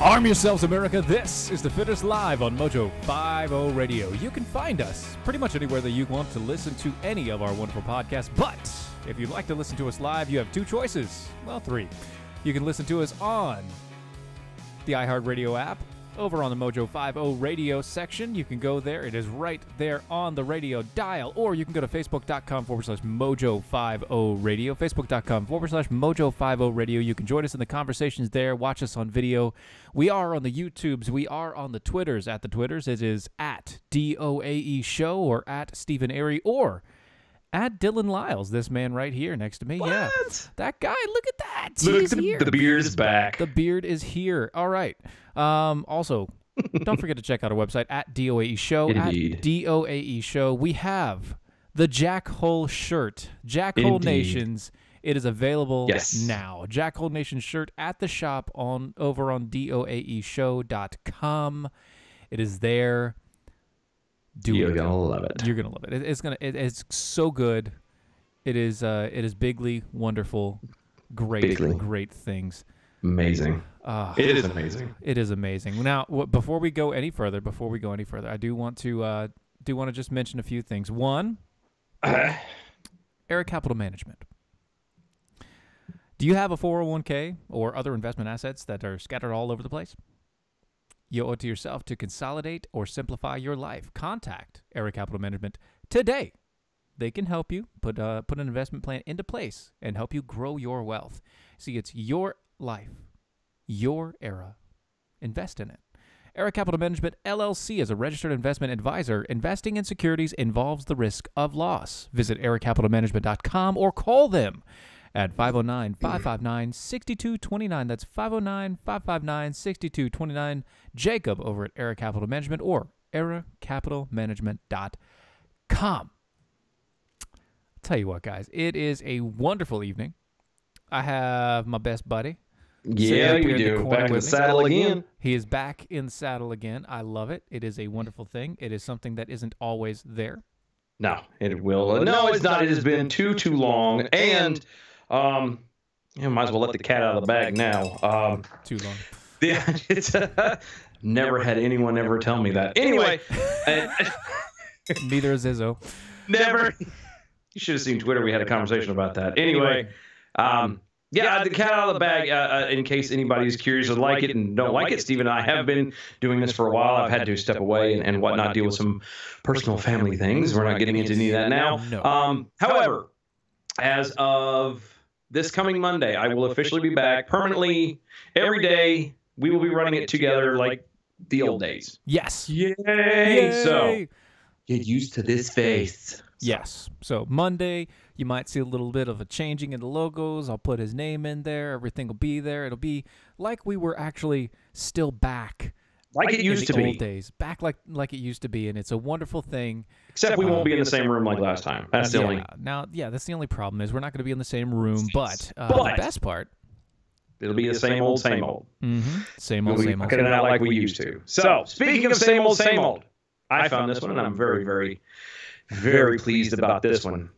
Arm yourselves, America. This is the Fittest Live on Mojo 50 Radio. You can find us pretty much anywhere that you want to listen to any of our wonderful podcasts. But if you'd like to listen to us live, you have two choices. Well, three. You can listen to us on the iHeartRadio app, over on the Mojo 50 Radio section. You can go there. It is right there on the radio dial. Or you can go to Facebook.com/Mojo50 Radio. Facebook.com/Mojo50 Radio. You can join us in the conversations there. Watch us on video. We are on the YouTubes. We are on the Twitters. At the Twitters, it is at DOAE Show or at Steven Airey or at Dylan Lyles, this man right here next to me. What? Yeah, that guy. Look at that. Look, He's here. the beard is back. The beard is here. All right. Also, don't forget to check out our website at DOAE Show. Indeed. At DOAE Show. We have the Jackhole shirt. Jackhole Nations. It is available now. Jackhole Nation shirt at the shop over on DOAEshow.com. It is there. You're gonna love it. You're gonna love it. It's so good. It is bigly wonderful, great things. Amazing. It is amazing. It is amazing. Now, before we go any further, I do want to just mention a few things. One, Airey Capital Management. Do you have a 401k or other investment assets that are scattered all over the place? You owe it to yourself to consolidate or simplify your life. Contact Airey Capital Management today. They can help you put an investment plan into place and help you grow your wealth. See, it's your life, your era. Invest in it. Airey Capital Management, LLC, is a registered investment advisor. Investing in securities involves the risk of loss. Visit aireycapitalmanagement.com or call them at 509-559-6229. That's 509-559-6229. Jacob over at Airey Capital Management or aireycapitalmanagement.com. I'll tell you what, guys. It is a wonderful evening. I have my best buddy. Yeah, you do. Back in the saddle again. He is back in the saddle again. I love it. It is a wonderful thing. It is something that isn't always there. No, it will. No, it's not. It has been too long. And you might as well let the cat out of the bag now. Too long. Yeah, it's never had anyone ever tell me that. Anyway, neither is Izzo. Never. You should have seen Twitter. We had a conversation about that. Anyway, yeah, the cat out of the bag. In case anybody is curious or like it and don't like it, Steven and I have been doing this for a while. I've had to step away and whatnot, deal with some personal family things. We're not getting into any of that now. No. However, as of this coming Monday, I will officially be back permanently. Every day, we will be running it together like the old days. Yes. Yay! So get used to this face. Yes. So Monday, you might see a little bit of a changing in the logos. I'll put his name in there. Everything will be there. It'll be like we were actually still back. Like it used to be. Old days. Back like it used to be. And it's a wonderful thing. Except we won't be in the same room like last time. That's the only. That's the only problem is we're not going to be in the same room. But the best part. It'll be the same old, same old. Mm-hmm. Same old, same old. Kind of not like we used to. So, speaking of same old, I found this one, and I'm very, very, very pleased about this one.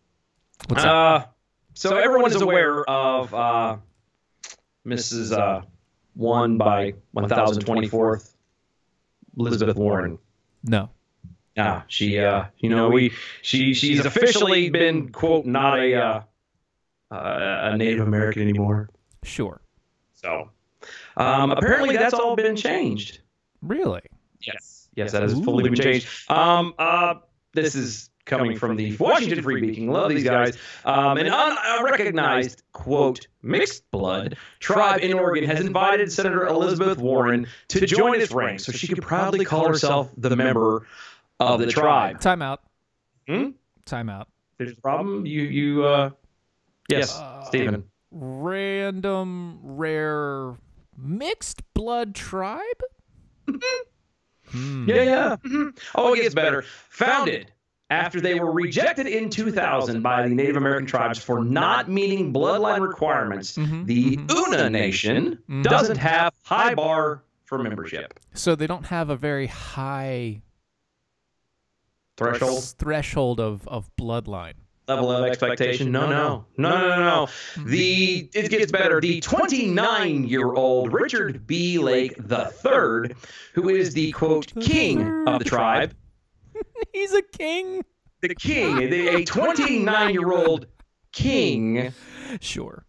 What's up? So everyone is aware of Mrs. 1 by 1024th Elizabeth Warren. No. She's officially been, quote, not a Native American anymore. Sure. So apparently that's all been changed. Really? Yes, that has fully been changed. This is coming from the Washington Free Beacon. Love these guys. An unrecognized, quote, mixed blood tribe in Oregon has invited Senator Elizabeth Warren to join its ranks so she could proudly call herself the member of the tribe. Time out. Time out. There's a problem? Yes, Stephen. Random, rare, mixed blood tribe? Yeah. Oh, it gets better. Founded after they were rejected in 2000 by the Native American tribes for not meeting bloodline requirements, the Una Nation doesn't have high bar for membership. So they don't have a very high threshold of bloodline. level of expectation. No. It gets better. The 29-year-old Richard B. Lake III, who is the, quote, king of the tribe. He's a king. The king, a 29-year-old king. Sure.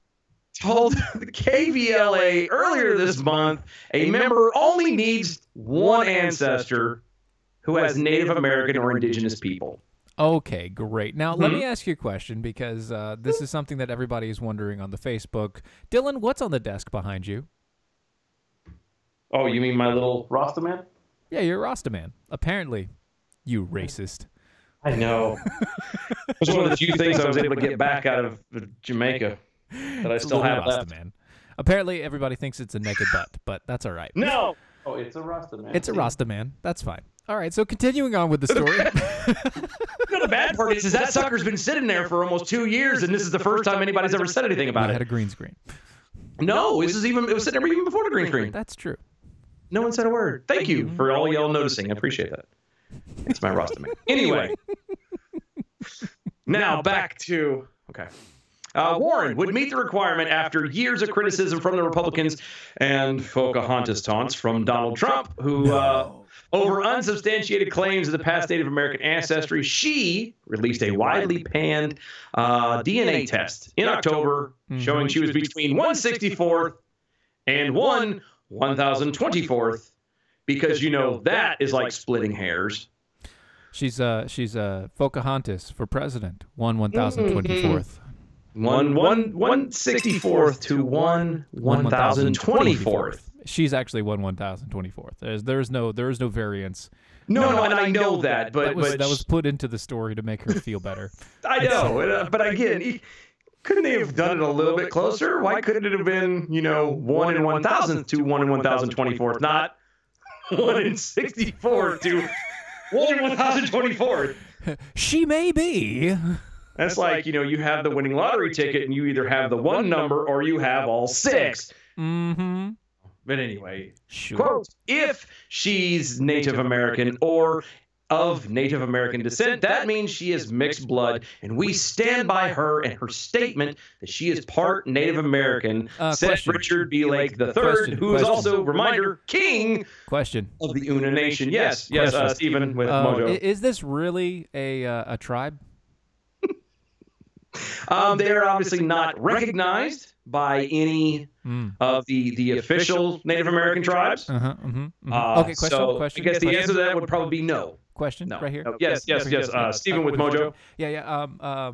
Told the KVLA earlier this month a member only needs one ancestor who has Native American or indigenous people. Okay, great. Now, let me ask you a question, because this is something that everybody is wondering on the Facebook. Dylan, what's on the desk behind you? Oh, you mean my little Rasta man? Yeah, you're a Rasta man. Apparently, you racist. I know. It was one of the few things I was able to get back out of Jamaica that I still have Rasta left. man. Apparently, everybody thinks it's a naked butt, but that's all right. No. Oh, it's a Rasta man. It's a Rasta man. That's fine. All right, so continuing on with the story. The bad part is that sucker's been sitting there for almost 2 years, and this is the first time anybody's ever said anything about We it. had a green screen. No, it was sitting there even before the green screen. That's true. No one said a word. Thank you for all y'all noticing. I appreciate that. It's my Rasta man. Anyway, now back to Warren would meet the requirement after years of criticism from the Republicans and Pocahontas taunts from Donald Trump, who over unsubstantiated claims of the past Native American ancestry. She released a widely panned DNA test in October showing she was between 164th and 1024th, because that is like splitting hairs. She's Pocahontas for president. 1024th. 164th to 1024th. She's actually 1024th. There is no variance. No, and I know that, but that was put into the story to make her feel better. I know, but again, couldn't they have done it a little bit closer? Why couldn't it have been 1 in 1000th to 1 in 1024th, not 1 in 64th to 1 in 1024th? She may be. That's like, you have the winning lottery ticket and you either have the one number or you have all six. Mm-hmm. But anyway, sure. Quote, if she's Native American or of Native American descent, that means she is mixed blood, and we stand by her and her statement that she is part Native American, said Richard B. Lake III, who is also, reminder, king of the Una Nation. Yes, Steven with Mojo. Is this really a tribe? They are obviously not recognized by any of the official Native American tribes. Okay, question. I guess the answer to that would probably be no. Question right here. Yes. Steven with Mojo. Yeah.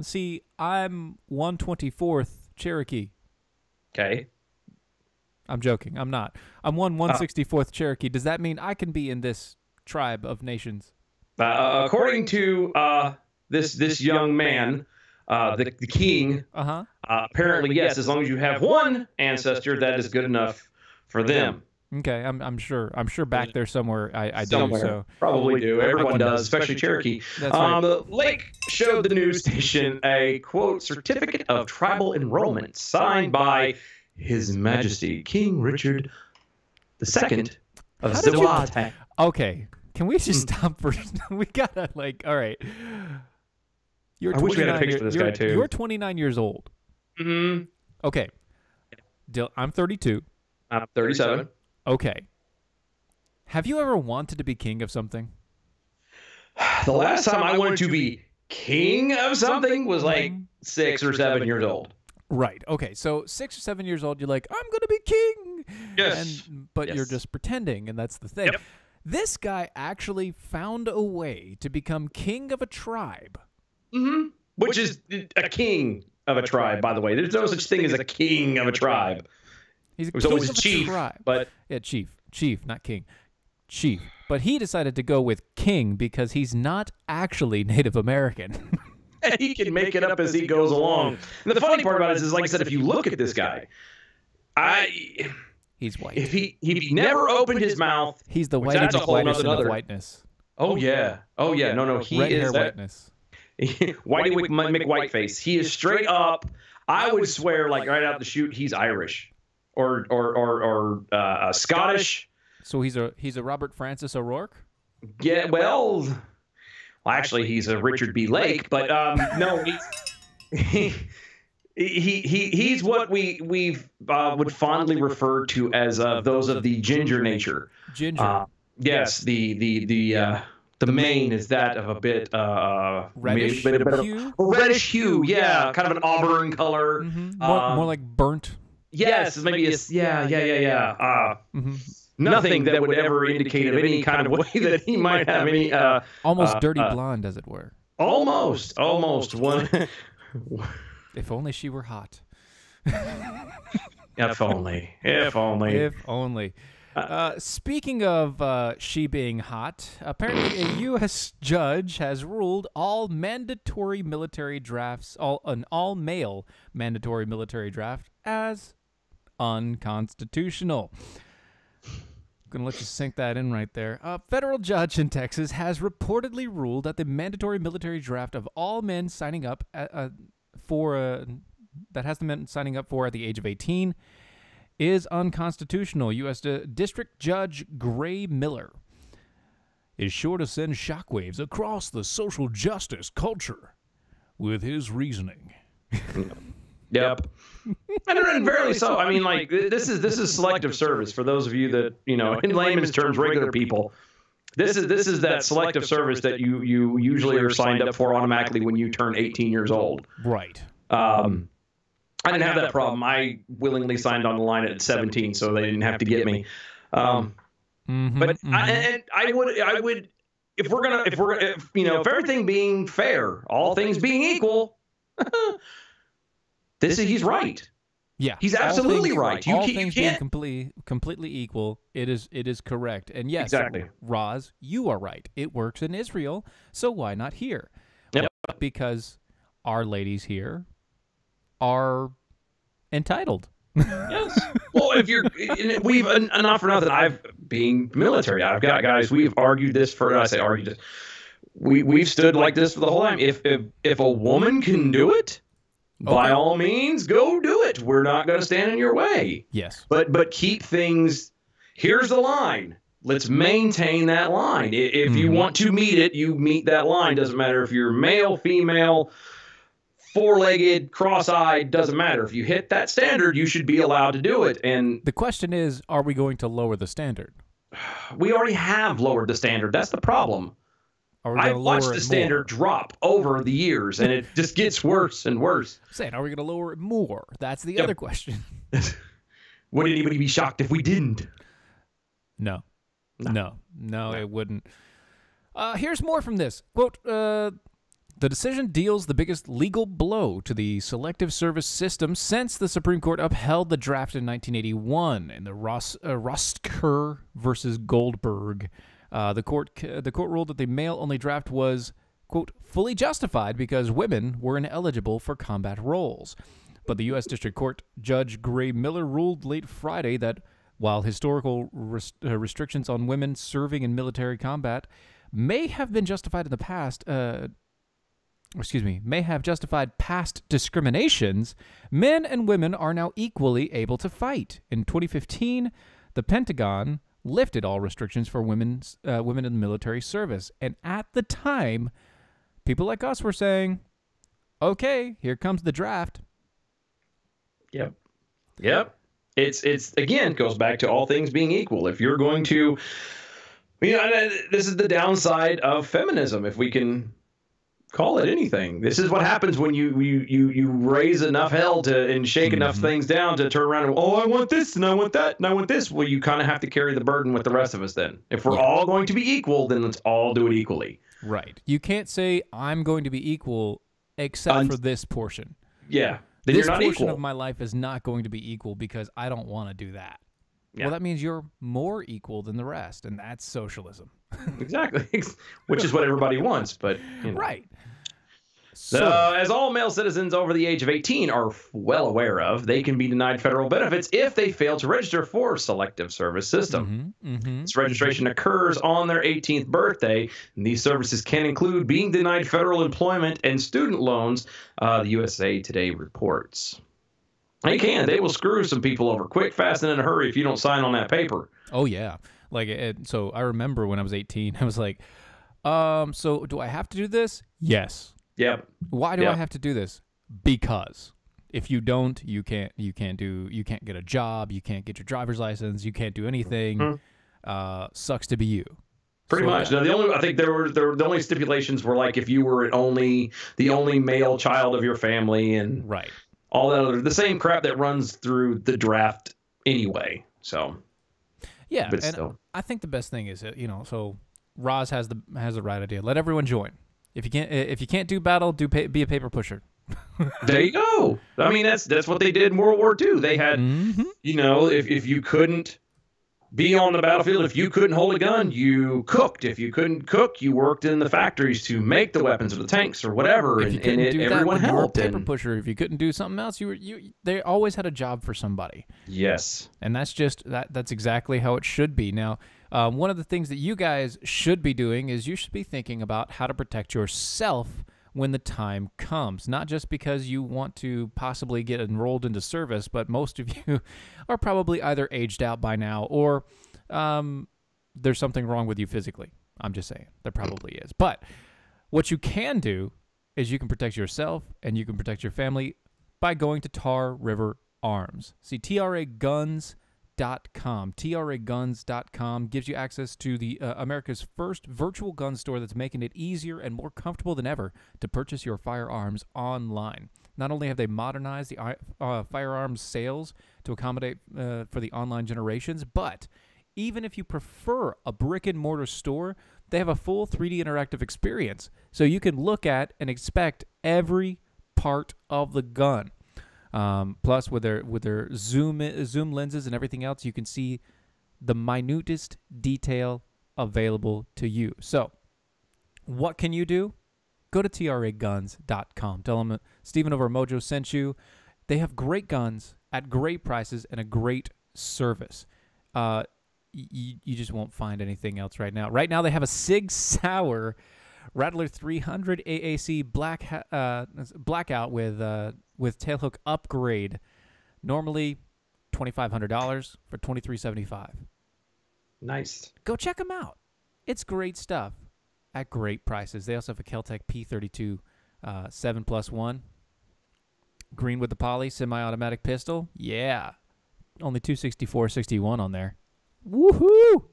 See, I'm 124th Cherokee. Okay. I'm joking. I'm not. I'm 164th Cherokee. Does that mean I can be in this tribe of nations? According to this young man, the king, apparently yes. As long as you have one ancestor, that is good enough for them. Okay, I'm sure back there somewhere I somewhere. do. So probably do. Everyone does, especially Cherokee. That's right. Lake showed the news station a quote certificate of tribal enrollment signed by His Majesty King Richard II of Ziwate. Okay, can we just stop for? We gotta all right. I wish we had a picture of this guy too. You're 29 years old. Mm-hmm. Okay. I'm 32. I'm 37. Okay. Have you ever wanted to be king of something? The last time I wanted to be king of something was like 6 or 7 years old. Right. Okay. So 6 or 7 years old, you're like, I'm going to be king. Yes. But you're just pretending, and that's the thing. Yep. This guy actually found a way to become king of a tribe. Mm-hmm. Which is a king of a tribe, by the way. There's no such thing as a king of a tribe. He's it was always chief, but chief, not king, chief. But he decided to go with king because he's not actually Native American. And he can make it up as he goes along. And the funny part about it is, like I said, if you look at this guy, he's white. If he never opened his mouth, he's the whitest of whiteness. Oh yeah. No, he red is hair that whiteness. Whitey McWhiteface. He is straight up. I would swear, like right out the chute, he's Irish. Or Scottish. So he's a Robert Francis O'Rourke? Yeah, well, Well, actually, he's a Richard B. Lake, but no, he's what we would fondly refer to as those of the ginger nature. Ginger. Yes, the mane is that of a bit reddish hue. Reddish hue, yeah, kind of an auburn color. More like burnt. Yes, maybe yeah. Nothing that would ever indicate of any kind of way that he might have any almost dirty blonde, as it were. Almost one. If only she were hot. If only. Speaking of she being hot, apparently a U.S. judge has ruled all mandatory military drafts, an all-male mandatory military draft, as unconstitutional. I'm going to let you sink that in right there. A federal judge in Texas has reportedly ruled that the mandatory military draft of all men signing up that has the men signing up for at the age of 18 is unconstitutional. U.S. District Judge Gray Miller is sure to send shockwaves across the social justice culture with his reasoning. Yep. And verily so. I mean, like, this is selective service for those of you that, in layman's terms, regular people. This is that selective service that you usually are signed up for automatically when you turn 18 years old. Right. I didn't have that problem. I willingly signed on the line at 17, so they didn't have to get me. But I would, if everything being fair, all things being equal, he's right. Yeah, he's absolutely right. All things being completely equal, it is correct. And yes, exactly, Roz, you are right. It works in Israel, so why not here? Yep. Well, because our ladies here are entitled. Yes. Well, we've enough for nothing. Being military, I've got guys. We've argued this we've stood like this for the whole time. If a woman can do it, by all means, go do it. We're not going to stand in your way. Yes. But keep things. Here's the line. Let's maintain that line. If you want to meet it, you meet that line. Doesn't matter if you're male, female, four-legged, cross-eyed, doesn't matter. If you hit that standard, you should be allowed to do it. And the question is, are we going to lower the standard? We already have lowered the standard. That's the problem. I've watched the standard drop over the years, and it just gets worse and worse. I'm saying, are we going to lower it more? That's the other question. Would anybody be shocked if we didn't? No, it wouldn't. Here's more from this. Quote, the decision deals the biggest legal blow to the selective service system since the Supreme Court upheld the draft in 1981 in the Rostker versus Goldberg. The court ruled that the male-only draft was, quote, fully justified because women were ineligible for combat roles. But the U.S. District Court Judge Gray Miller ruled late Friday that while historical restrictions on women serving in military combat may have been justified in the past, may have justified past discriminations, men and women are now equally able to fight. In 2015, the Pentagon lifted all restrictions for women in the military service. And at the time, people like us were saying, okay, here comes the draft. Yep. It's again, goes back to all things being equal. If you're going to, this is the downside of feminism, if we can call it anything. This is what happens when you raise enough hell and shake enough things down to turn around and, I want this and I want that and I want this. Well, you kind of have to carry the burden with the rest of us then. If we're all going to be equal, then let's all do it equally. Right. You can't say I'm going to be equal except for this portion. Yeah. Then this you're not portion equal. of my life is not going to be equal because I don't want to do that. Yeah. Well, that means you're more equal than the rest, and that's socialism. Exactly. Which is what everybody wants, but right. So, as all male citizens over the age of 18 are well aware of, they can be denied federal benefits if they fail to register for selective service system. This registration occurs on their 18th birthday, and these services can include being denied federal employment and student loans, the USA Today reports. They will screw some people over quick, fast, and in a hurry if you don't sign on that paper. Oh, yeah. So I remember when I was 18, I was like, So do I have to do this? Yes. Yep. Why do I have to do this? Because if you don't, you can't get a job, you can't get your driver's license, you can't do anything. Sucks to be you. Pretty much. Now, I think the only stipulations were like if you were the only male child of your family and right. all that the same crap that runs through the draft anyway. So yeah, but and still. I think the best thing is so Roz has the right idea. Let everyone join. If you can't do battle, be a paper pusher. There you go. I mean that's what they did in World War II. They had if you couldn't be on the battlefield, if you couldn't hold a gun, you cooked. If you couldn't cook, you worked in the factories to make the weapons or the tanks or whatever. Everyone helped. You were a paper pusher. If you couldn't do something else, they always had a job for somebody. Yes. And that's just that's exactly how it should be. Now, one of the things that you guys should be doing is you should be thinking about how to protect yourself when the time comes, not just because you want to possibly get enrolled into service, but most of you are probably either aged out by now or there's something wrong with you physically. I'm just saying. There probably is. But what you can do is you can protect yourself and you can protect your family by going to Tar River Arms. See, TRAGuns.com. TRAGuns.com gives you access to the America's first virtual gun store that's making it easier and more comfortable than ever to purchase your firearms online. Not only have they modernized the firearms sales to accommodate for the online generations, but even if you prefer a brick-and-mortar store, they have a full 3D interactive experience, so you can look at and inspect every part of the gun. Plus, with their zoom lenses and everything else, you can see the minutest detail available to you. So, what can you do? Go to traguns.com. Tell them Steven over Mojo sent you. They have great guns at great prices and a great service. You just won't find anything else right now. Right now, they have a Sig Sauer Rattler 300 AAC blackout with tailhook upgrade. Normally $2,500 for $2,375. Nice. Go check them out. It's great stuff at great prices. They also have a Kel-Tec P32 7+1 green with the poly semi-automatic pistol. Yeah, only $264.61 on there. Woohoo!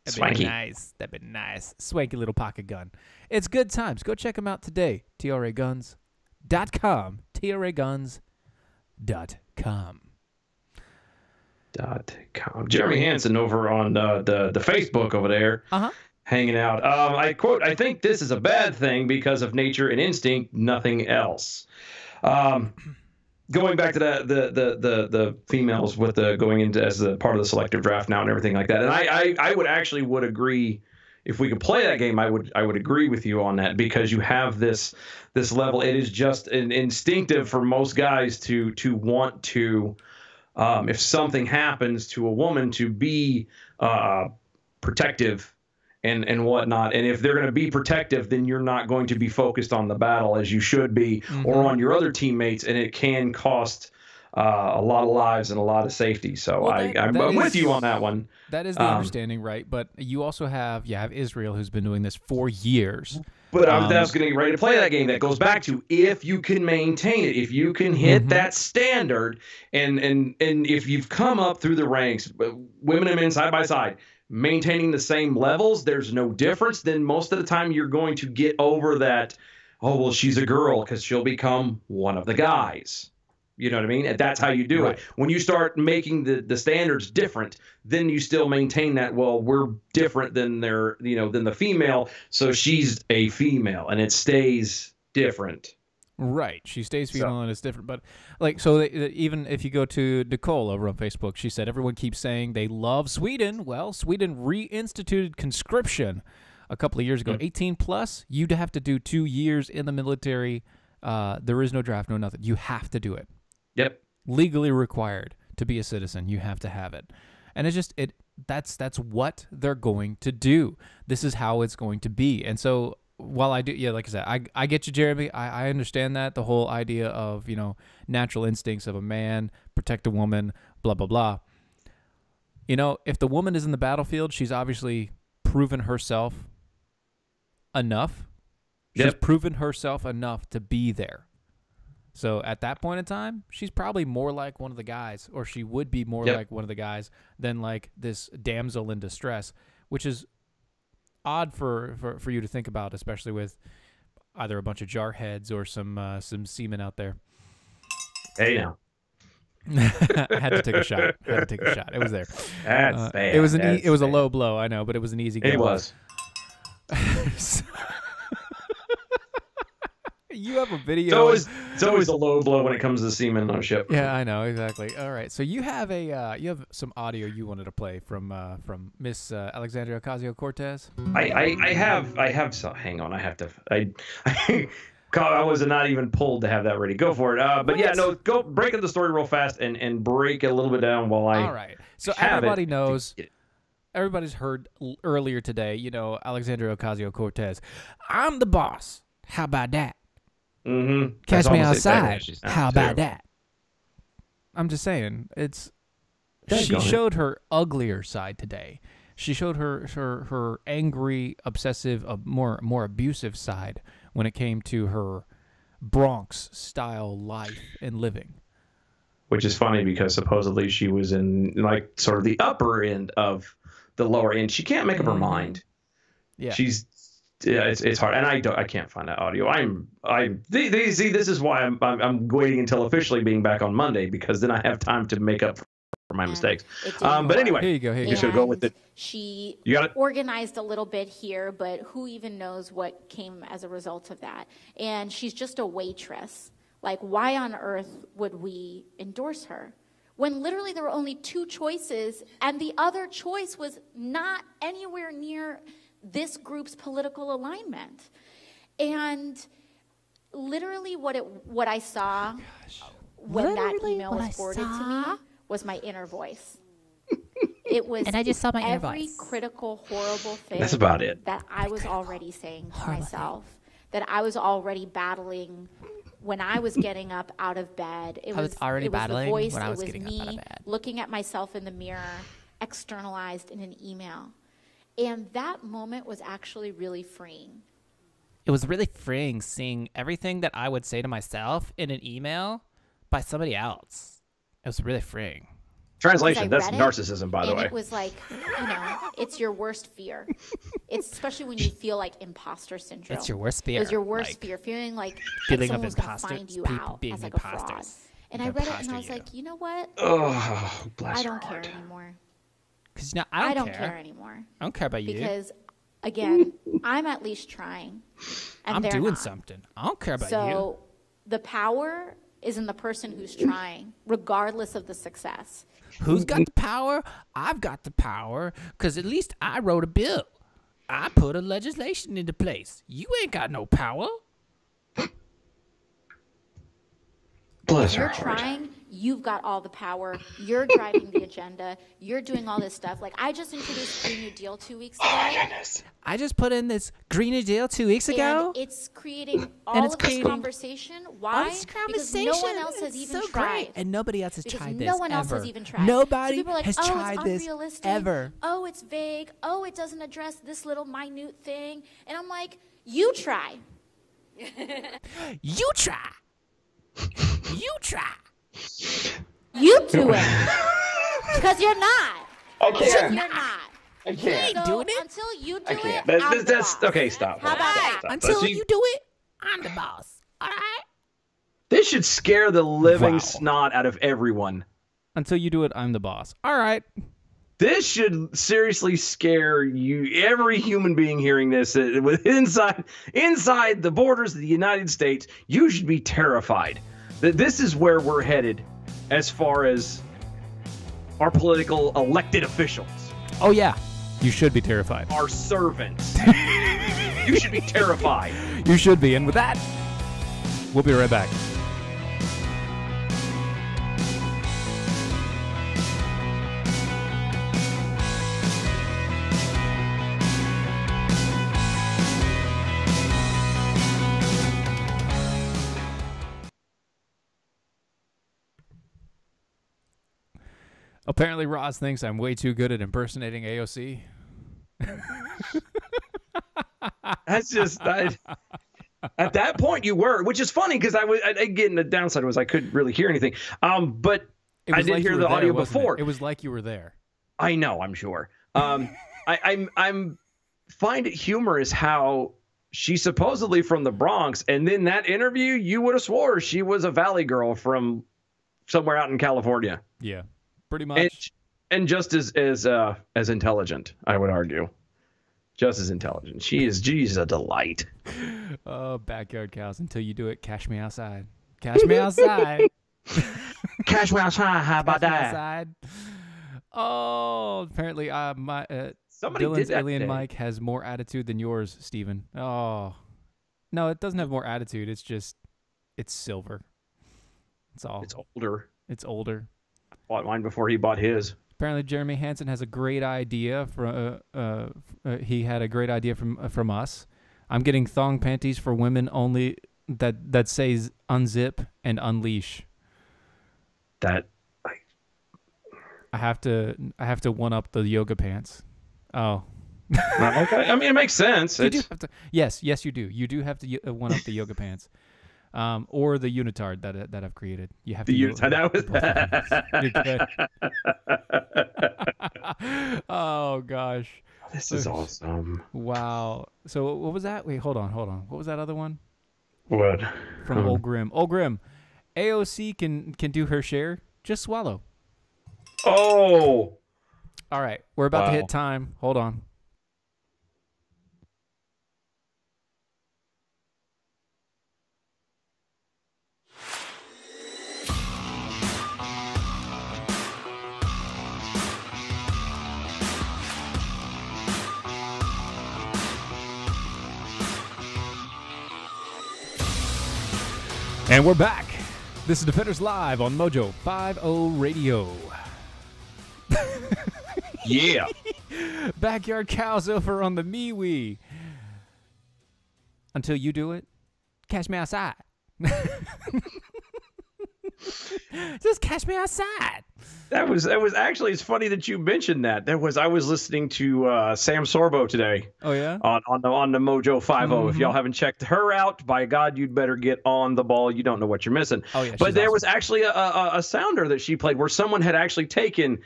That'd be nice. That'd be nice. Swanky little pocket gun. It's good times. Go check them out today. TRAGuns.com. TRAGuns.com. Jeremy Hansen over on the Facebook over there, hanging out. I quote, "I think this is a bad thing because of nature and instinct, nothing else." Going back to the females with the going into as a part of the selective draft now and everything like that, and I would agree if we could play that game. I would agree with you on that because you have this level. It is just an instinctive for most guys to want to, if something happens to a woman, to be protective and whatnot. And if they're going to be protective, then you're not going to be focused on the battle as you should be, or on your other teammates, and it can cost a lot of lives and a lot of safety. So I'm with you on that one. That is the understanding, right? But you also have Israel, who's been doing this for years. But I was going to get ready to play that game. That goes back to if you can maintain it, if you can hit that standard, and if you've come up through the ranks, women and men side by side, maintaining the same levels, there's no difference, then most of the time you're going to get over that, oh, well, she's a girl, because she'll become one of the guys. You know what I mean? And that's how you do it. When you start making the standards different, then you still maintain that, well, we're different than than the female, so she's a female, and it stays different. Right. She stays female and it's different. But, even if you go to Nicole over on Facebook, she said, everyone keeps saying they love Sweden. Well, Sweden reinstituted conscription a couple of years ago. 18 plus, you'd have to do 2 years in the military. There is no draft, no nothing. You have to do it. Yep. Legally required to be a citizen. You have to have it. And it's just, that's what they're going to do. This is how it's going to be. And so, while I do, like I said, I get you, Jeremy. I understand that, the whole idea of, natural instincts of a man, protect a woman, blah, blah, blah. If the woman is in the battlefield, she's obviously proven herself enough. She's proven herself enough to be there. So at that point in time, she's probably more like one of the guys, or she would be more like one of the guys than like this damsel in distress, which is odd for you to think about, especially with either a bunch of jarheads or some semen out there. Hey now. I had to take a shot. It was there. That's bad. It was it was a low blow, I know, but it was an easy go. It was. You have a video. It's always a low blow when it comes to semen on a ship. Yeah, I know, exactly. All right, so you have some audio you wanted to play from Miss Alexandria Ocasio-Cortez. I have. So hang on, I was not even pulled to have that ready. Go for it. But yeah, no, go break up the story real fast and break it a little bit down while I. All right. So everybody knows. Everybody's heard earlier today. You know, Alexandria Ocasio-Cortez. I'm the boss. How about that? Mm-hmm. Catch me outside. How about that? I'm just saying, she showed her uglier side today. She showed her angry, obsessive, more abusive side when it came to her Bronx style life and living. Which is funny because supposedly she was in like sort of the upper end of the lower end. She can't make up her mind. Yeah. It's hard, and I can't find that audio. See, this is why I'm waiting until officially being back on Monday, because then I have time to make up for my mistakes. But anyway, here you go. You should go with it. She You got it? organized a little bit here, but who even knows what came as a result of that? And she's just a waitress. Like, why on earth would we endorse her? When literally there were only two choices, and the other choice was not anywhere near this group's political alignment. And literally what I saw when that email was forwarded to me was my inner voice. It was, and I just saw my inner every voice. critical, horrible thing That's about it. that I was already saying to myself, that I was already battling when I was getting up out of bed. I was already battling the voice, when I was it was getting me up out of bed. looking at myself in the mirror, externalized in an email. And that moment was actually really freeing. It was really freeing seeing everything that I would say to myself in an email by somebody else. It was really freeing. Translation, that's read it, narcissism, by the way. And it was like, it's your worst fear. It's especially when you feel like imposter syndrome. It's your worst fear. It was your worst like, fear, feeling like feeling of someone's going to imposter, find you people out being as like a fraud. imposters. And I read it and I was like, you know what? Oh, bless I don't her care heart. anymore. Because I don't care anymore. I don't care about you. Because, again, I'm at least trying. And I'm they're doing not. something. I don't care about you. So the power is in the person who's trying, regardless of the success. Who's got the power? I've got the power because at least I wrote a bill. I put a legislation into place. You ain't got no power. Bless If her you're heart. trying, you've got all the power. You're driving the agenda. You're doing all this stuff. Like, I just introduced Green New Deal 2 weeks ago. Oh my goodness. I just put in this Green New Deal 2 weeks ago. And it's creating all it's of this creating conversation. all Why? this Because no one else has It's even so tried. great. And nobody else has Because tried no this one ever. else has even tried. Nobody so people are like, has oh, tried it's this unrealistic. ever. Oh, it's vague. Oh, it doesn't address this little minute thing. And I'm like, you try. You try. You try. You do it. Because you're not. I Because can't. you're not. I can't. So doing it? until you do I can't. it, I'm the That's boss. okay. Stop. How about that? Stop. Until See, you do it, I'm the boss. All right? this should scare the living Wow. snot out of everyone. Until you do it, I'm the boss. All right. This should seriously scare you, every human being hearing this. Inside the borders of the United States, you should be terrified that this is where we're headed as far as our political elected officials, Oh, yeah. You should be terrified. our servants. You should be terrified. You should be. And with that, we'll be right back. Apparently, Roz thinks I'm way too good at impersonating AOC. That's just at that point you were, which is funny because again, the downside was I couldn't really hear anything. But I did hear the audio before. It was like you were there. I know, I'm sure. I'm find it humorous how she's supposedly from the Bronx, and then that interview, you would have swore she was a Valley girl from somewhere out in California. Yeah, pretty much. And just as intelligent, I would argue. Just as intelligent. She's a delight. Oh, backyard cows. Until you do it, cash me outside. Cash me outside. Cash me outside. How about that? Outside. Oh, apparently Somebody Dylan's did that alien today. mic has more attitude than yours, Steven. Oh. No, it doesn't have more attitude. It's just, it's silver. That's all. It's older. It's older. I bought mine before he bought his. Apparently, Jeremy Hansen has a great idea. He had a great idea from us. I'm getting thong panties for women only that says unzip and unleash. That I have to one up the yoga pants. Oh. okay. I mean, it makes sense. You do have to, yes, you do. You do have to one up the yoga pants, or the unitard that I've created. You have to. That was. Oh gosh. This is awesome. Wow. So what was that? Wait, hold on. What was that other one? What? From Old Grim. Old Grim. AOC can do her share. Just swallow. Oh. All right. We're about to hit time. Hold on. And we're back. This is Defenders Live on Mojo 50 Radio. Yeah. Backyard cows over on the MeWe. Until you do it, catch me outside. Just catch me outside. That was actually, it's funny that you mentioned that. I was listening to Sam Sorbo today. Oh yeah? On the Mojo 50. If y'all haven't checked her out, by God, you'd better get on the ball. You don't know what you're missing. Oh yeah. But there was actually a sounder that she played where someone had actually taken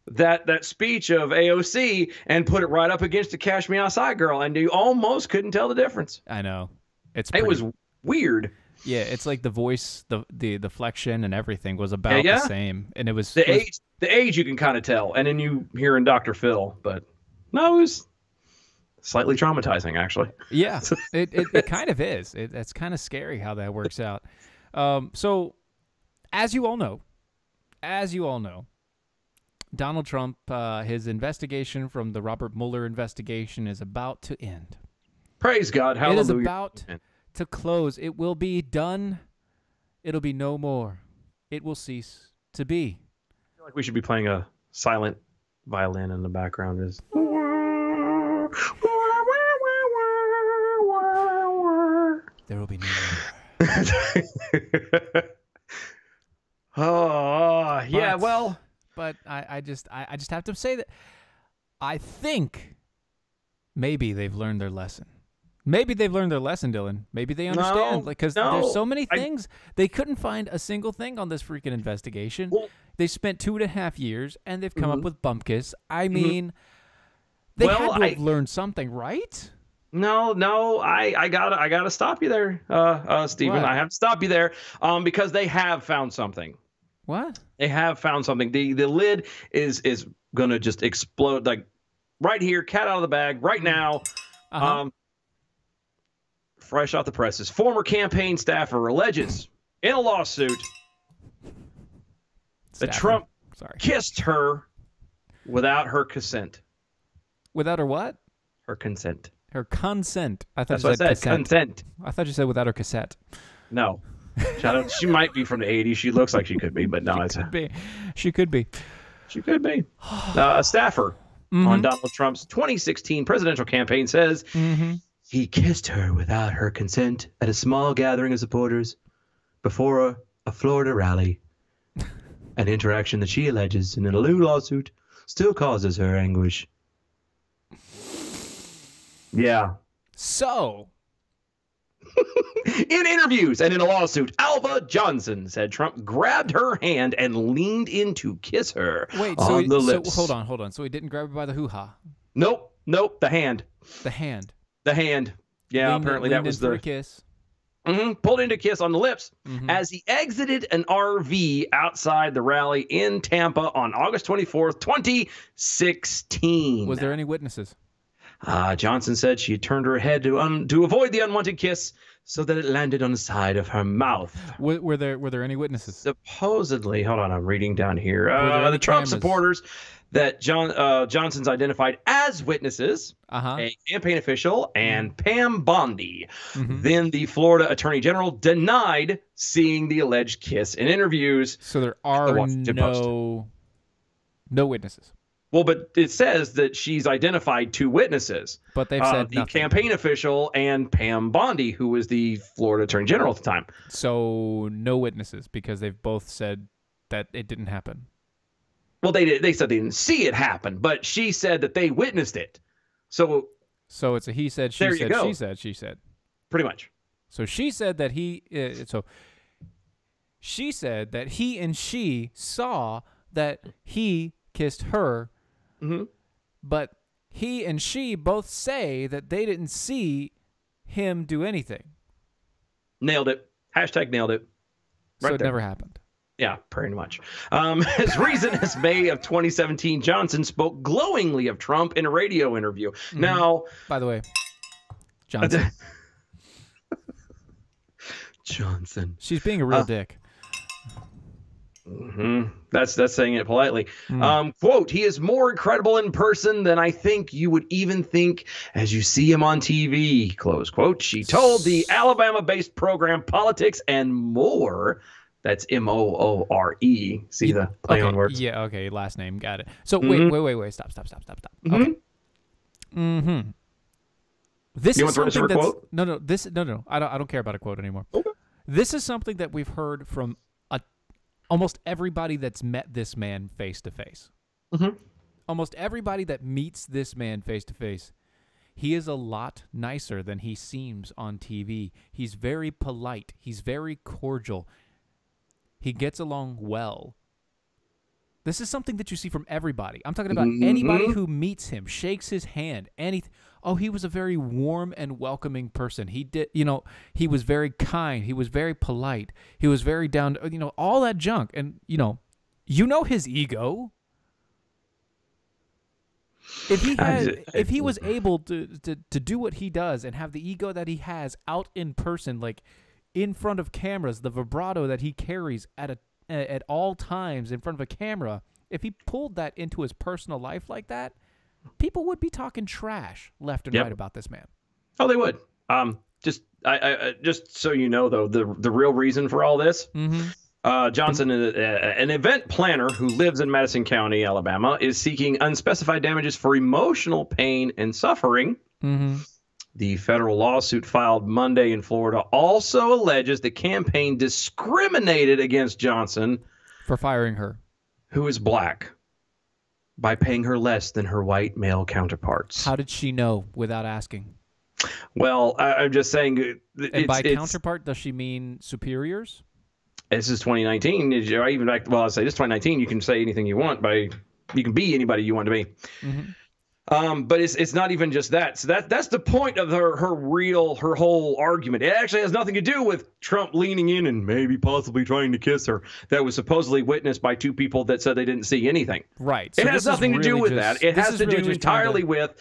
that speech of AOC and put it right up against the Cash Me Outside girl, and you almost couldn't tell the difference. I know. It was weird. Yeah, it's like the voice, the deflection and everything was about the same, and it was the age you can kind of tell, and then you hear in Dr. Phil, but no, it was slightly traumatizing actually. Yeah, it kind of is. It's kind of scary how that works out. So, as you all know, Donald Trump, his investigation from the Robert Mueller investigation is about to end. Praise God, hallelujah. It is about to close. It will be done. It'll be no more. It will cease to be. I feel like we should be playing a silent violin in the background. There will be no more. Oh, yeah, well. But I just have to say that I think maybe they've learned their lesson. Maybe they've learned their lesson, Dylan. Maybe they understand, because there's so many things. They couldn't find a single thing on this freaking investigation. Well, they spent 2.5 years, and they've come up with bumpkins. I mean, they had to have learned something, right? No, I gotta stop you there, Steven. What? I have to stop you there, because they have found something. What? They have found something. The lid is gonna just explode, like right here, cat out of the bag, right now. Fresh off the presses, former campaign staffer alleges in a lawsuit that Trump kissed her without her consent. Without her what? Her consent. Her consent. I thought That's you what said I said. Consent. I thought you said without her cassette. No. She might be from the 80s. She looks like she could be, but no. She could be. She could be. A staffer on Donald Trump's 2016 presidential campaign says he kissed her without her consent at a small gathering of supporters before a Florida rally. An interaction that she alleges in a new lawsuit still causes her anguish. Yeah. So, in interviews and in a lawsuit, Alva Johnson said Trump grabbed her hand and leaned in to kiss her on the lips. So hold on. So he didn't grab her by the hoo-ha. Nope. The hand. The hand. Yeah, apparently that was the kiss. Pulled into kiss on the lips as he exited an RV outside the rally in Tampa on August 24th, 2016. Was there any witnesses? Johnson said she turned her head to avoid the unwanted kiss so that it landed on the side of her mouth. Were there any witnesses? Supposedly, hold on, I'm reading down here. The Trump cameras? supporters that Johnson's identified as witnesses, a campaign official, and Pam Bondi. Then the Florida Attorney General denied seeing the alleged kiss in interviews. So there are no witnesses. Well, but it says that she's identified two witnesses. But they've said the nothing. Campaign official and Pam Bondi, who was the Florida Attorney General at the time. So no witnesses because they've both said that it didn't happen. Well, they said they didn't see it happen, but she said that they witnessed it. So it's a he said, she said, she said, she said. Pretty much. So she said that she said that he and she saw that he kissed her, but he and she both say that they didn't see him do anything. Nailed it. # nailed it. Right so it never happened. Yeah, pretty much. As recent as May of 2017, Johnson spoke glowingly of Trump in a radio interview. Now, by the way, Johnson. Johnson. She's being a real dick. That's saying it politely. Quote, he is more incredible in person than I think you would even think as you see him on TV, close quote. She told the Alabama-based program Politics and More. That's Moore. See the play on words? Yeah, okay, last name, got it. So wait, stop. Okay. This you is want something to quote? No, I don't care about a quote anymore. Okay. This is something that we've heard from almost everybody that's met this man face to face. Almost everybody that meets this man face to face. He is a lot nicer than he seems on TV. He's very polite. He's very cordial. He gets along well. This is something that you see from everybody. I'm talking about anybody who meets him, shakes his hand, anything. Oh, he was a very warm and welcoming person. He did, he was very kind. He was very polite. He was very down to, all that junk. And, his ego. If he was able to do what he does and have the ego that he has out in person, like in front of cameras, the vibrato that he carries at all times in front of a camera, if he pulled that into his personal life like that, people would be talking trash left and right about this man. Oh, they would. Just so you know, though, the real reason for all this, Johnson, an event planner who lives in Madison County, Alabama, is seeking unspecified damages for emotional pain and suffering. The federal lawsuit filed Monday in Florida also alleges the campaign discriminated against Johnson for firing her, who is black, by paying her less than her white male counterparts. How did she know without asking? Well, I'm just saying. And by counterpart, does she mean superiors? This is 2019. Even back, I say this is 2019. You can say anything you want. You can be anybody you want to be. But it's not even just that. So that's the point of her whole argument. It actually has nothing to do with Trump leaning in and maybe possibly trying to kiss her. That was supposedly witnessed by two people that said they didn't see anything. Right. So it has nothing to do with that. It has to do entirely with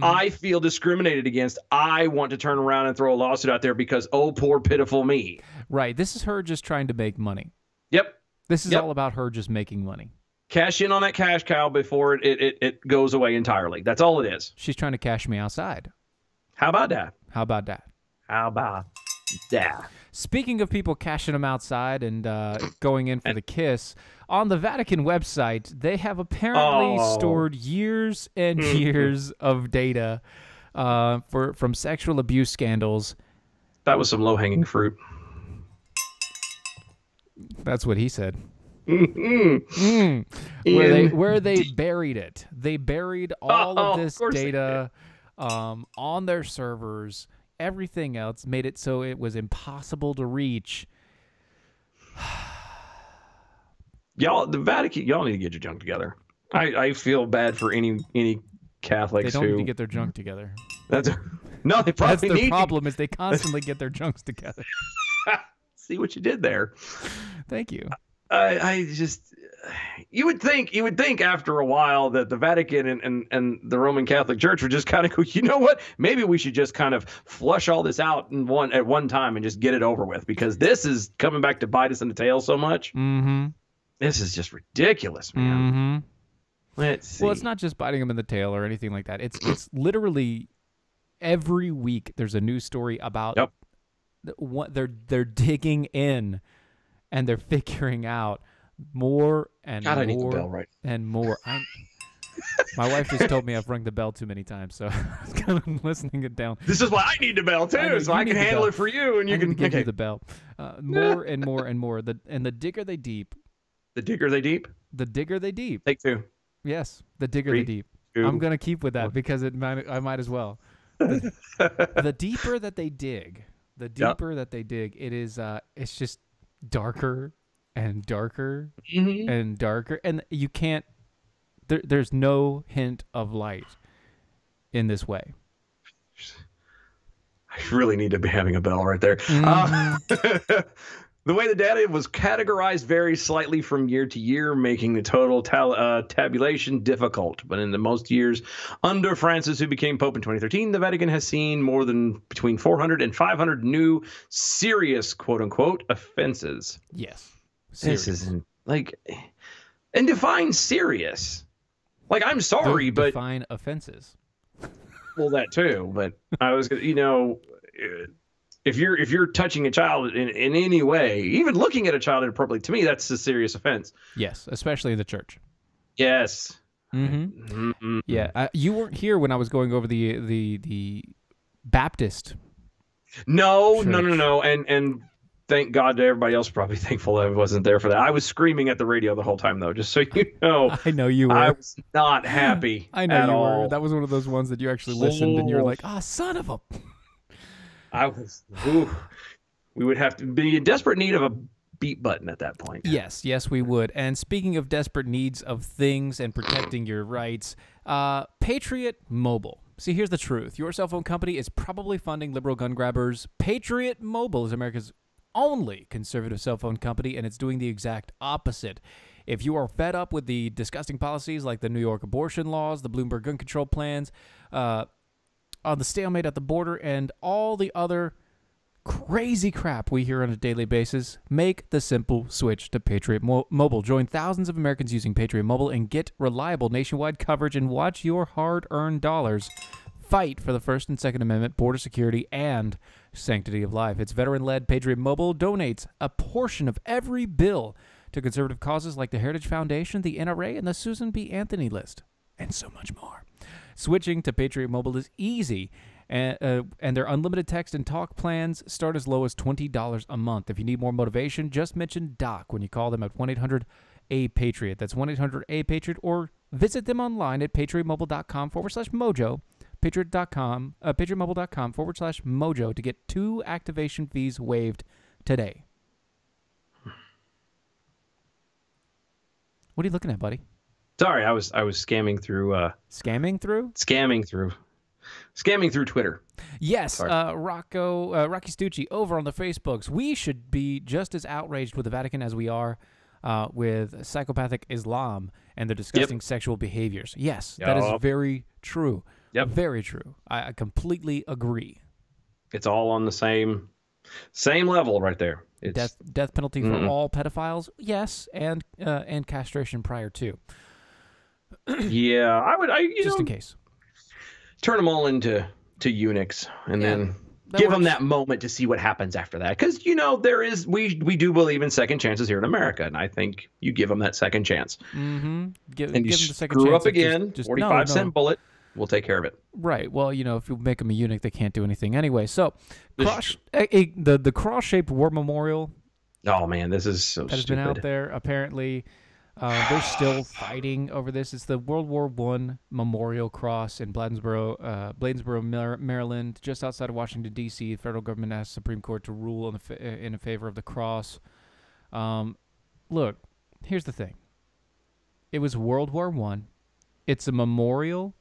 I feel discriminated against. I want to turn around and throw a lawsuit out there because, oh, poor pitiful me. Right. This is her just trying to make money. Yep. This is all about her just making money. Cash in on that cash cow before it goes away entirely. That's all it is. She's trying to cash me outside. How about that? How about that? How about that? Speaking of people cashing them outside and going in for the kiss, on the Vatican website, they have apparently stored years and years of data from sexual abuse scandals. That was some low-hanging fruit. That's what he said. Where they buried it. They buried all of this data on their servers, everything else, made it so it was impossible to reach. Y'all, the Vatican, y'all need to get your junk together. I feel bad for any Catholics They don't who need to get their junk together. That's no, they probably That's their need problem is they constantly get their junks together. See what you did there. Thank you. I just you would think after a while that the Vatican and the Roman Catholic Church would just kind of go, you know what? Maybe we should just kind of flush all this out at one time and just get it over with, because this is coming back to bite us in the tail so much. Mm-hmm. This is just ridiculous, man. Mm-hmm. Let's see. Well, it's not just biting them in the tail or anything like that. It's literally every week there's a news story about what they're digging in and they're figuring out more and God, more I need the bell right. and more. My wife just told me I've rung the bell too many times, so I was kind of listening it down. This is why I need the bell too, so I can handle it for you, and you can give you the bell. More and more and more. The digger they deep. The digger they deep. The digger they deep. Take two. Yes, the digger they deep. 2, I'm gonna keep with that because I might as well. The deeper that they dig, it is. It's just darker and darker and darker, and you can't. There's no hint of light in this way. I really need to be having a bell right there. The way the data was categorized varies slightly from year to year, making the total tabulation difficult. But in the most years under Francis, who became Pope in 2013, the Vatican has seen more than between 400 and 500 new serious, quote-unquote, offenses. Yes. Serious. This isn't, like, and define serious. Like, I'm sorry, but... Define offenses. Well, that too, but I was, if you're touching a child in any way, even looking at a child inappropriately, to me, that's a serious offense. Yes, especially in the church. Yes. Mm-hmm. Mm-hmm. Yeah, you weren't here when I was going over the Baptist. No, and thank God to everybody else. Probably thankful I wasn't there for that. I was screaming at the radio the whole time, though, just so you know. I know you were. I was not happy. I know at you all. were. That was one of those ones that you actually listened and you're like, son of a. I was. We would have to be in desperate need of a beat button at that point. Yes, we would. And speaking of desperate needs of things and protecting your rights, Patriot Mobile. See, here's the truth. Your cell phone company is probably funding liberal gun grabbers. Patriot Mobile is America's only conservative cell phone company, and it's doing the exact opposite. If you are fed up with the disgusting policies like the New York abortion laws, the Bloomberg gun control plans, on the stalemate at the border, and all the other crazy crap we hear on a daily basis, make the simple switch to Patriot Mobile. Join thousands of Americans using Patriot Mobile and get reliable nationwide coverage and watch your hard-earned dollars fight for the First and Second Amendment, border security, and sanctity of life. It's veteran-led. Patriot Mobile donates a portion of every bill to conservative causes like the Heritage Foundation, the NRA, and the Susan B. Anthony List, and so much more. Switching to Patriot Mobile is easy, and their unlimited text and talk plans start as low as $20 a month. If you need more motivation, just mention DOC when you call them at 1-800-A-PATRIOT. That's 1-800-A-PATRIOT, or visit them online at patriotmobile.com/mojo, patriotmobile.com/mojo to get 2 activation fees waived today. What are you looking at, buddy? Sorry, I was scamming through. Scamming through Twitter. Yes, Rocky Stucci over on the Facebooks. We should be just as outraged with the Vatican as we are with psychopathic Islam and their disgusting sexual behaviors. Yes, that is very true. Yep. Very true. I completely agree. It's all on the same level right there. It's death penalty for all pedophiles. Yes, and castration prior to. Yeah, I would. In case. Turn them all into eunuchs, and then give them that moment to see what happens after that. Because we do believe in second chances here in America, and I think you give them that second chance. Mm-hmm. Give them the second screw chance up again. 45-cent bullet. We'll take care of it. Right. Well, if you make them a eunuch, they can't do anything anyway. So, the cross-shaped war memorial. Oh man, this is so stupid. Has been out there apparently. They're still fighting over this. It's the World War I Memorial Cross in Bladensboro, Maryland, just outside of Washington, D.C. The federal government asked the Supreme Court to rule in favor of the cross. Look, here's the thing. It was World War I. It's a memorial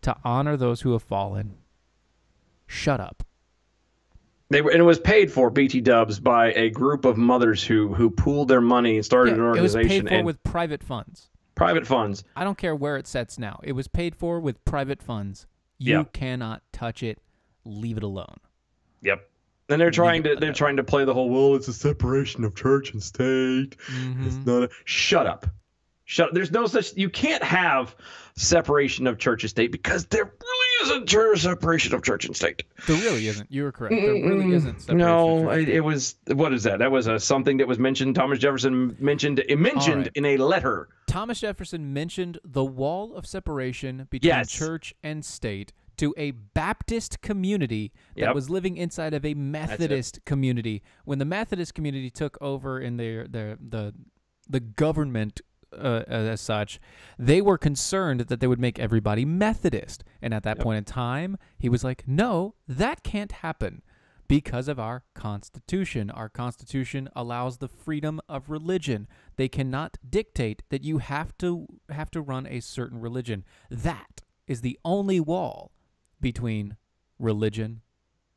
to honor those who have fallen. Shut up. And it was paid for, BT Dubs, by a group of mothers who pooled their money and started an organization. It was paid for with private funds. Private funds. I don't care where it sets now. It was paid for with private funds. You cannot touch it. Leave it alone. Yep. And they're trying to play the whole, well, it's a separation of church and state. It's not shut up. There's no such, you can't have separation of church and state because there really isn't separation of church and state. There really isn't. You were correct. There really isn't separation. No, it was, what is that? That was something that was mentioned. Thomas Jefferson mentioned in a letter. Thomas Jefferson mentioned the wall of separation between church and state to a Baptist community that was living inside of a Methodist community. When the Methodist community took over in the government as such, they were concerned that they would make everybody Methodist. And at that point in time, he was like, no, that can't happen because of our Constitution. Our Constitution allows the freedom of religion. They cannot dictate that you have to run a certain religion. That is the only wall between religion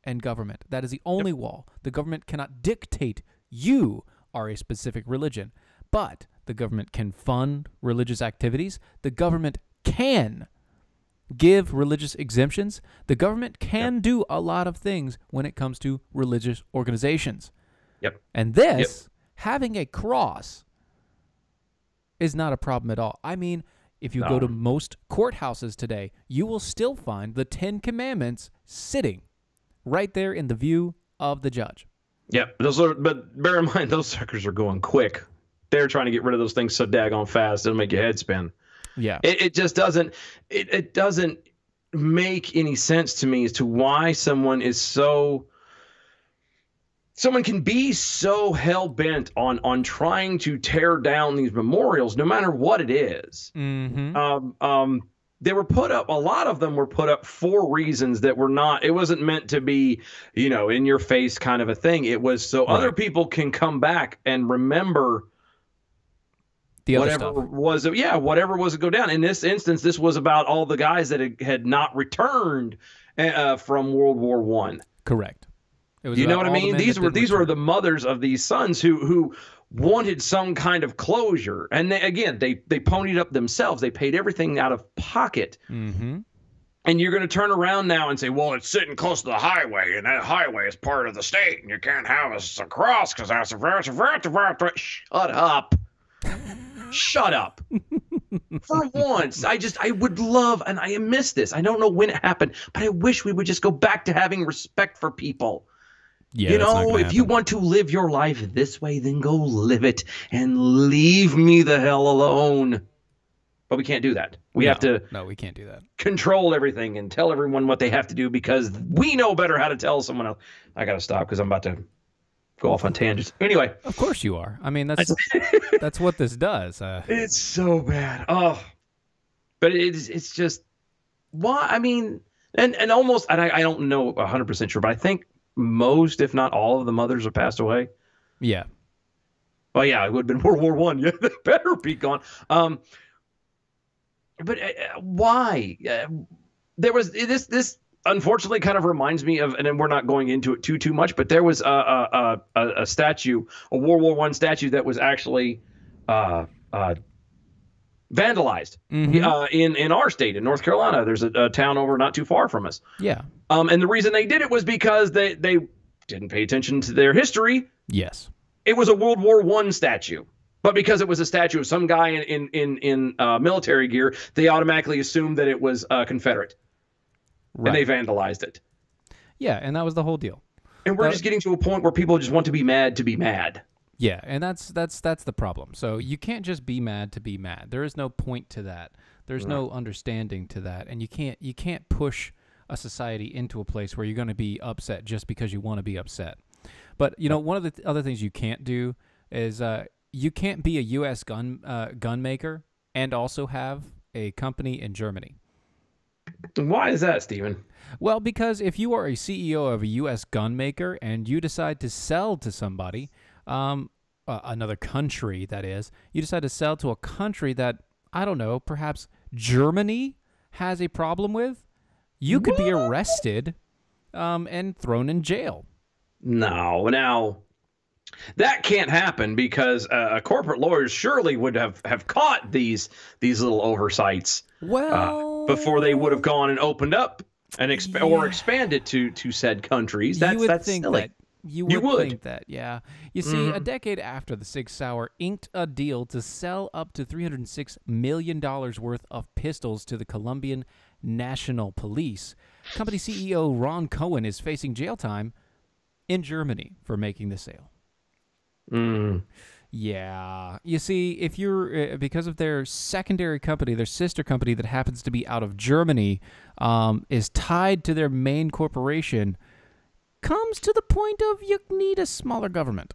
and government. That is the only wall. The government cannot dictate you are a specific religion, but the government can fund religious activities. The government can give religious exemptions. The government can do a lot of things when it comes to religious organizations. Yep. And this, having a cross, is not a problem at all. I mean, if you go to most courthouses today, you will still find the 10 Commandments sitting right there in the view of the judge. Yeah, but bear in mind, those suckers are going quick. They're trying to get rid of those things so daggone fast it'll make your head spin. Yeah, it just doesn't. It doesn't make any sense to me as to why someone can be so hell bent on trying to tear down these memorials, no matter what it is. Mm-hmm. They were put up. A lot of them were put up for reasons that were not. It wasn't meant to be, in your face kind of a thing. It was so other people can come back and remember. Whatever was to go down. In this instance, this was about all the guys that had not returned from World War I. Correct. It was you know what I mean? These were the mothers of these sons who wanted some kind of closure, and they ponied up themselves. They paid everything out of pocket. Mm-hmm. And you're going to turn around now and say, well, it's sitting close to the highway, and that highway is part of the state, and you can't have a cross because that's a shut up. Shut up. For once, I would love, and I miss this. I don't know when it happened, but I wish we would just go back to having respect for people. Yeah, if you want to live your life this way, then go live it and leave me the hell alone. But we can't do that. We have to. No, we can't do that. Control everything and tell everyone what they have to do because we know better how to tell someone else. I got to stop because I'm about to go off on tangents. Anyway, of course you are. I mean, that's what this does. It's so bad. Oh, but it's just why? I mean, and almost, and I don't know 100% sure, but I think most, if not all, of the mothers have passed away. Yeah. Well, yeah, it would have been World War I. Yeah, they better be gone. But why? There was this. Unfortunately, kind of reminds me of, and then we're not going into it too much, but there was a statue, a World War I statue that was actually vandalized in our state, in North Carolina. There's a town over not too far from us. Yeah. And the reason they did it was because they didn't pay attention to their history. Yes. It was a World War I statue. But because it was a statue of some guy in military gear, they automatically assumed that it was Confederate. Right. And they vandalized it. Yeah, and that was the whole deal. And we're just getting to a point where people just want to be mad to be mad. Yeah, and that's the problem. So you can't just be mad to be mad. There is no point to that. There's no understanding to that, and you can't push a society into a place where you're going to be upset just because you want to be upset. But one of the other things you can't do is you can't be a U.S. gun maker and also have a company in Germany. Why is that, Steven? Well, because if you are a CEO of a U.S. gun maker and you decide to sell to somebody, another country, that is, you decide to sell to a country that, I don't know, perhaps Germany has a problem with, you could be arrested and thrown in jail. No, now that can't happen because corporate lawyers surely would have caught these little oversights before they would have gone and opened up and or expanded to said countries. That's silly. That. You would think that, yeah. You see, a decade after the Sig Sauer inked a deal to sell up to $306 million worth of pistols to the Colombian National Police, company CEO Ron Cohen is facing jail time in Germany for making the sale. Yeah. You see, if you're because of their secondary company, their sister company that happens to be out of Germany, is tied to their main corporation, comes to the point of you need a smaller government.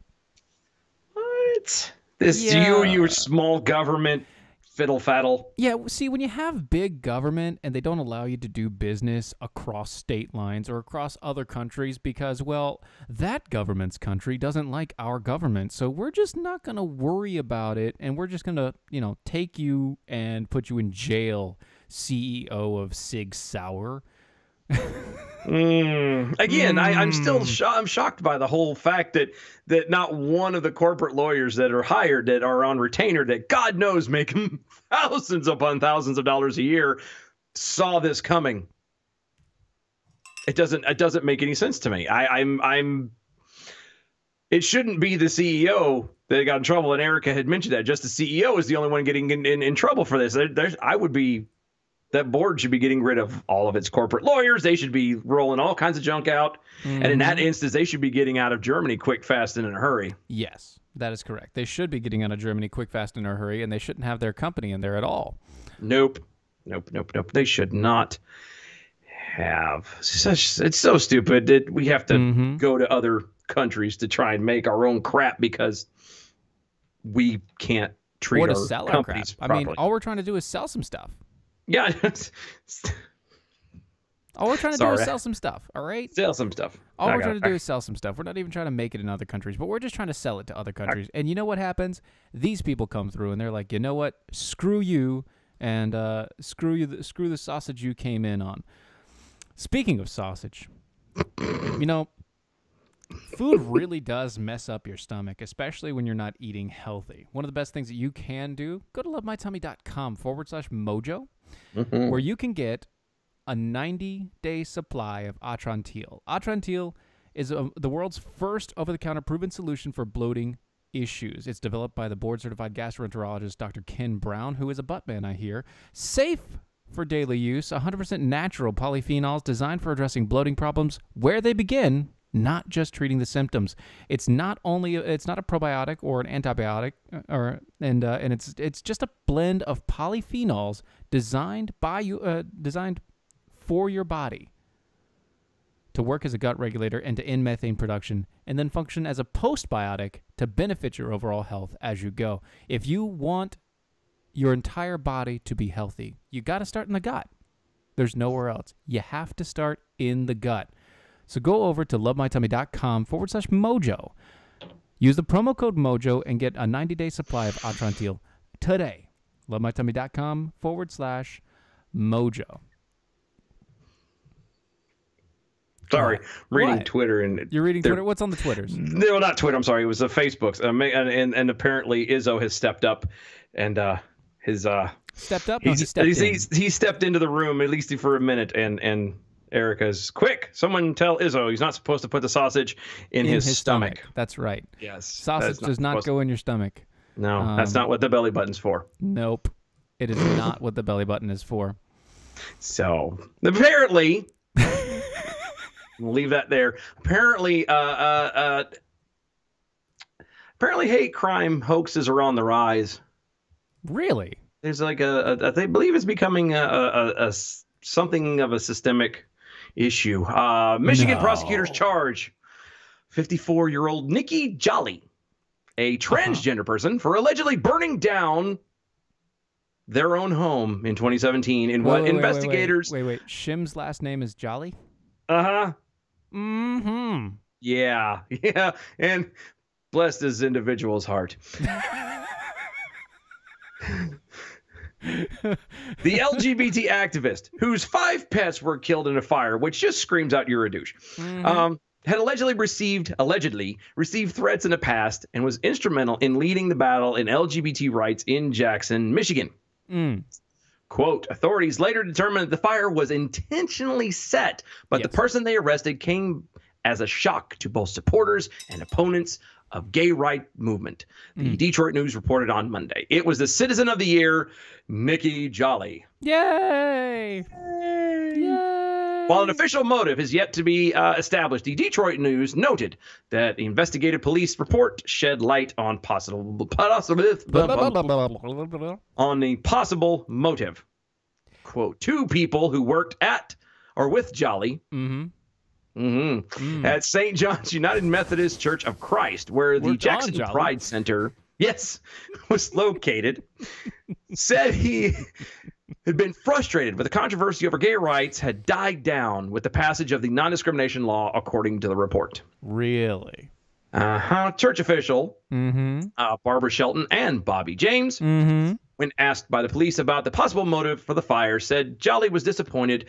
What? Your small government fiddle faddle. Yeah, see, when you have big government and they don't allow you to do business across state lines or across other countries because, well, that government's country doesn't like our government, so we're just not going to worry about it, and we're just going to, take you and put you in jail, CEO of Sig Sauer. Again, I'm still I'm shocked by the whole fact that not one of the corporate lawyers that are hired, that are on retainer, that God knows make thousands upon thousands of dollars a year, saw this coming. It doesn't make any sense to me. It shouldn't be the CEO that got in trouble, and Erica had mentioned that. Just the CEO is the only one getting in trouble for this. That board should be getting rid of all of its corporate lawyers. They should be rolling all kinds of junk out. And in that instance, they should be getting out of Germany quick, fast, and in a hurry. Yes, that is correct. They should be getting out of Germany quick, fast, and in a hurry, and they shouldn't have their company in there at all. Nope. They should not have. It's so stupid that we have to go to other countries to try and make our own crap because we can't treat or to our sell companies our crap. properly. I mean, all we're trying to do is sell some stuff. Yeah. All we're trying to do is sell some stuff, all right? Sell some stuff. All we're trying to do is sell some stuff. We're not even trying to make it in other countries, but we're just trying to sell it to other countries. And you know what happens? These people come through, and they're like, you know what? Screw you, and screw the sausage you came in on. Speaking of sausage, food really does mess up your stomach, especially when you're not eating healthy. One of the best things that you can do, go to lovemytummy.com/mojo, where you can get a 90-day supply of Atrantil. Atrantil is the world's first over-the-counter proven solution for bloating issues. It's developed by the board-certified gastroenterologist Dr. Ken Brown, who is a butt man, I hear. Safe for daily use, 100% natural polyphenols designed for addressing bloating problems where they begin, not just treating the symptoms. It's not a probiotic or an antibiotic, and it's just a blend of polyphenols designed for your body to work as a gut regulator and to end methane production, and then function as a postbiotic to benefit your overall health as you go. If you want your entire body to be healthy, you got to start in the gut. There's nowhere else. You have to start in the gut. So go over to lovemytummy.com/mojo. Use the promo code MOJO and get a 90-day supply of Atrantil today. lovemytummy.com/mojo. Sorry, reading What? Twitter and You're reading Twitter? What's on the Twitters? No, not Twitter. I'm sorry. It was the Facebooks. And apparently Izzo has stepped up, and his Stepped up? No, he stepped in. He stepped into the room at least for a minute, and Erica's quick. Someone tell Izzo he's not supposed to put the sausage in his stomach. That's right. Yes, Sausage does not go in your stomach. No, that's not what the belly button's for. Nope. It is not what the belly button is for. So apparently. We'll leave that there. Apparently, hate crime hoaxes are on the rise. Really? There's like they believe it's becoming a something of a systemic issue. Michigan prosecutors charge 54-year-old Nikki Jolly a transgender person for allegedly burning down their own home in 2017 in what investigators... Wait. Shim's last name is Jolly? Uh-huh. Mm-hmm. Yeah. And bless this individual's heart. The LGBT activist, whose 5 pets were killed in a fire, which just screams out you're a douche, had allegedly received threats in the past and was instrumental in leading the battle in LGBT rights in Jackson, Michigan. Quote, authorities later determined that the fire was intentionally set, but the person they arrested came as a shock to both supporters and opponents of gay right movement. The Detroit News reported on Monday. It was the Citizen of the Year, Nikki Jolly. Yay! While an official motive is yet to be established, the Detroit News noted that the investigative police report shed light on the possible motive. Quote, 2 people who worked at or with Jolly at St. John's United Methodist Church of Christ, where the Jackson Pride Center, was located, said he had been frustrated with the controversy over gay rights had died down with the passage of the non-discrimination law, according to the report. Really? Church official Barbara Shelton and Bobby James, when asked by the police about the possible motive for the fire, said Jolly was disappointed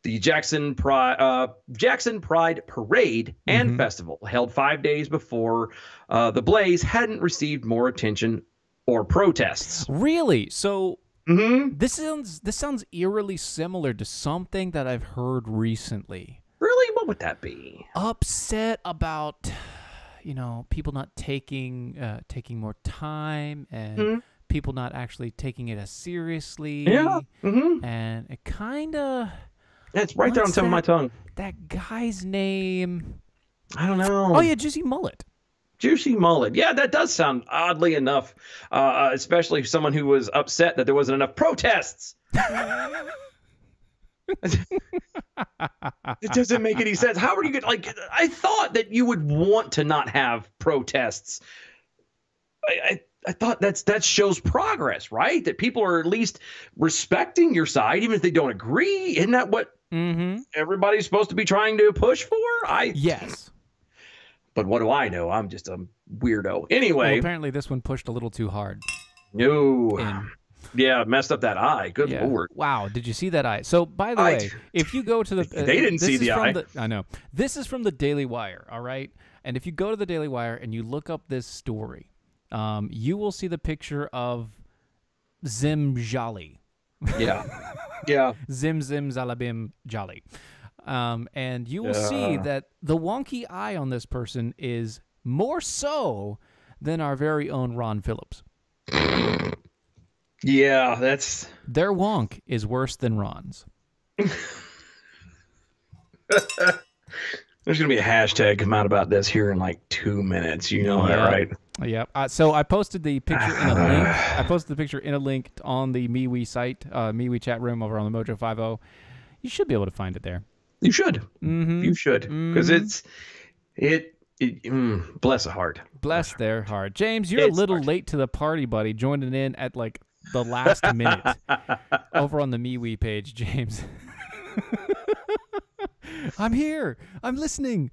the Jackson Pride Parade and Festival, held 5 days before the blaze, hadn't received more attention or protests. Really? So this sounds eerily similar to something that I've heard recently. Really? What would that be? Upset about, people not taking more time and people not actually taking it as seriously. Yeah. And it kind of... It's right there on the tip of my tongue. That guy's name... I don't know. Oh, yeah, Juicy Mullet. Juicy Mullet. Yeah, that does sound oddly enough, especially someone who was upset that there wasn't enough protests. It doesn't make any sense. How are you going to, I thought that you would want to not have protests. I thought that shows progress, right? That people are at least respecting your side, even if they don't agree. Isn't that what everybody's supposed to be trying to push for? Yes. But what do I know? I'm just a weirdo. Anyway. Well, apparently this one pushed a little too hard. No. Yeah, messed up that eye. Good Lord. Wow, did you see that eye? So, by the way, if you go to the... they didn't see the eye. I know. This is from the Daily Wire, all right? And if you go to the Daily Wire and you look up this story, you will see the picture of Zim Jolly. Yeah. Zim Zalabim Jolly. And you will see that the wonky eye on this person is more so than our very own Ron Phillips. Yeah, that's... Their wonk is worse than Ron's. There's going to be a hashtag come out about this here in like 2 minutes. You know that, right? Yeah. So I posted the picture in a link. I posted the picture in a link on the MeWe site, MeWe chat room over on the Mojo 50. You should be able to find it there. You should. You should. Because bless a heart. Bless their heart. James, you're a little late to the party, buddy, joining in at like the last minute over on the MeWe page, James. I'm here. I'm listening.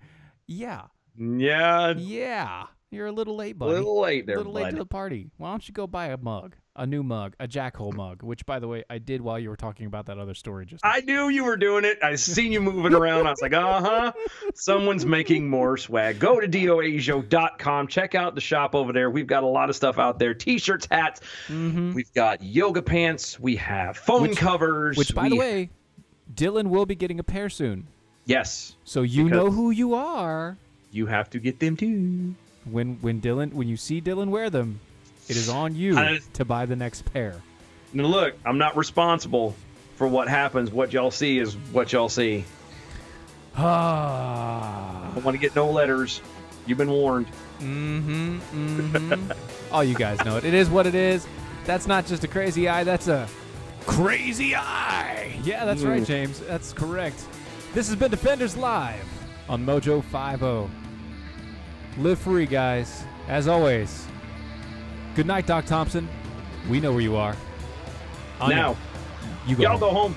Yeah. You're a little late, buddy. A little late there, A little late to the party. Why don't you go buy a new mug, a Jackhole mug, which, by the way, I did while you were talking about that other story just now. I knew you were doing it. I seen you moving around. I was like, someone's making more swag. Go to doasia.com. Check out the shop over there. We've got a lot of stuff out there. T-shirts, hats. We've got yoga pants. We have phone covers. Which, by the way, Dylan will be getting a pair soon. Yes. So you know who you are. You have to get them too. When you see Dylan wear them, it is on you to buy the next pair. Now look, I'm not responsible for what happens. What y'all see is what y'all see. I don't want to get no letters. You've been warned. Oh, you guys know it. It is what it is. That's not just a crazy eye. That's a crazy eye. Yeah, that's right, James. That's correct. This has been Defenders Live on Mojo 50. Live free, guys. As always, good night, Doc Thompson. We know where you are. Now, you go y'all home. go home.